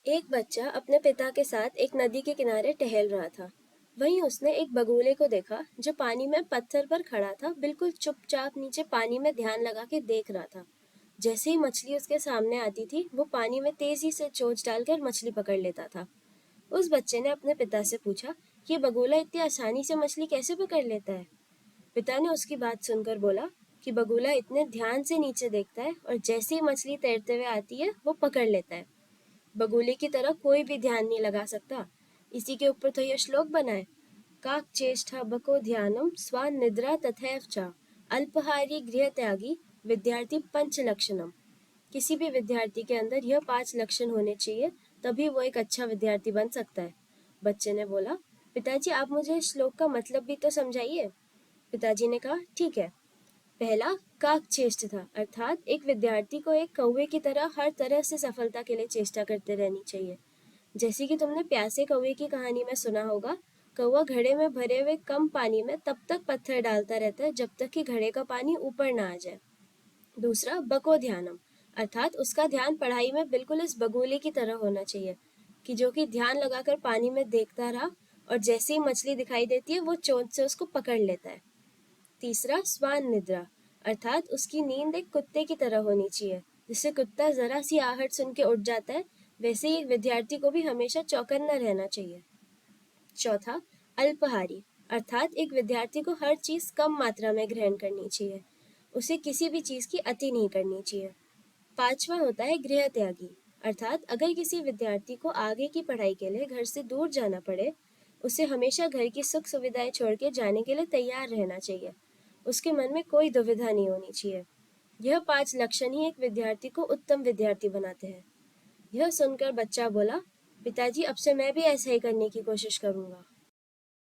एक बच्चा अपने पिता के साथ एक नदी के किनारे टहल रहा था। वहीं उसने एक बगुले को देखा जो पानी में पत्थर पर खड़ा था, बिल्कुल चुपचाप नीचे पानी में ध्यान लगा के देख रहा था। जैसे ही मछली उसके सामने आती थी, वो पानी में तेजी से चोंच डालकर मछली पकड़ लेता था। उस बच्चे ने अपने पिता से पूछा कि बगुला इतनी आसानी से मछली कैसे पकड़ लेता है। पिता ने उसकी बात सुनकर बोला कि बगुला इतने ध्यान से नीचे देखता है और जैसे ही मछली तैरते हुए आती है वो पकड़ लेता है। बगुले की तरह कोई भी ध्यान नहीं लगा सकता। इसी के ऊपर तो यह श्लोक बना है। काक चेष्टा बको ध्यानम स्वान निद्रा तथैव च अल्पहारी गृह त्यागी विद्यार्थी पंच लक्षणम। किसी भी विद्यार्थी के अंदर यह 5 लक्षण होने चाहिए, तभी वो एक अच्छा विद्यार्थी बन सकता है। बच्चे ने बोला, पिताजी आप मुझे इस श्लोक का मतलब भी तो समझाइए। पिताजी ने कहा, ठीक है। पहला काक चेष्ट था, अर्थात एक विद्यार्थी को एक कौवे की तरह हर तरह से सफलता के लिए चेष्टा करते रहनी चाहिए। जैसे कि तुमने प्यासे कौवे की कहानी में सुना होगा, कौवा घड़े में भरे हुए कम पानी में तब तक पत्थर डालता रहता है जब तक कि घड़े का पानी ऊपर ना आ जाए। दूसरा बको ध्यानम, अर्थात उसका ध्यान पढ़ाई में बिल्कुल इस बगुले की तरह होना चाहिए कि जो कि ध्यान लगाकर पानी में देखता रहा और जैसे ही मछली दिखाई देती है वो चोंच से उसको पकड़ लेता है। तीसरा स्वान निद्रा, अर्थात उसकी नींद एक कुत्ते की तरह होनी चाहिए। जिससे कुत्ता जरा सी आहट सुन के उठ जाता है, वैसे ही एक विद्यार्थी को भी हमेशा चौकन्ना रहना चाहिए। चौथा अल्पहारी, अर्थात एक विद्यार्थी को हर चीज कम मात्रा में ग्रहण करनी चाहिए। उसे किसी भी चीज की अति नहीं करनी चाहिए। पांचवा होता है गृह त्यागी, अर्थात अगर किसी विद्यार्थी को आगे की पढ़ाई के लिए घर से दूर जाना पड़े, उसे हमेशा घर की सुख सुविधाएं छोड़ के जाने के लिए तैयार रहना चाहिए। उसके मन में कोई दुविधा नहीं होनी चाहिए। यह 5 लक्षण ही एक विद्यार्थी को उत्तम विद्यार्थी बनाते हैं। यह सुनकर बच्चा बोला, पिताजी अब से मैं भी ऐसा ही करने की कोशिश करूंगा।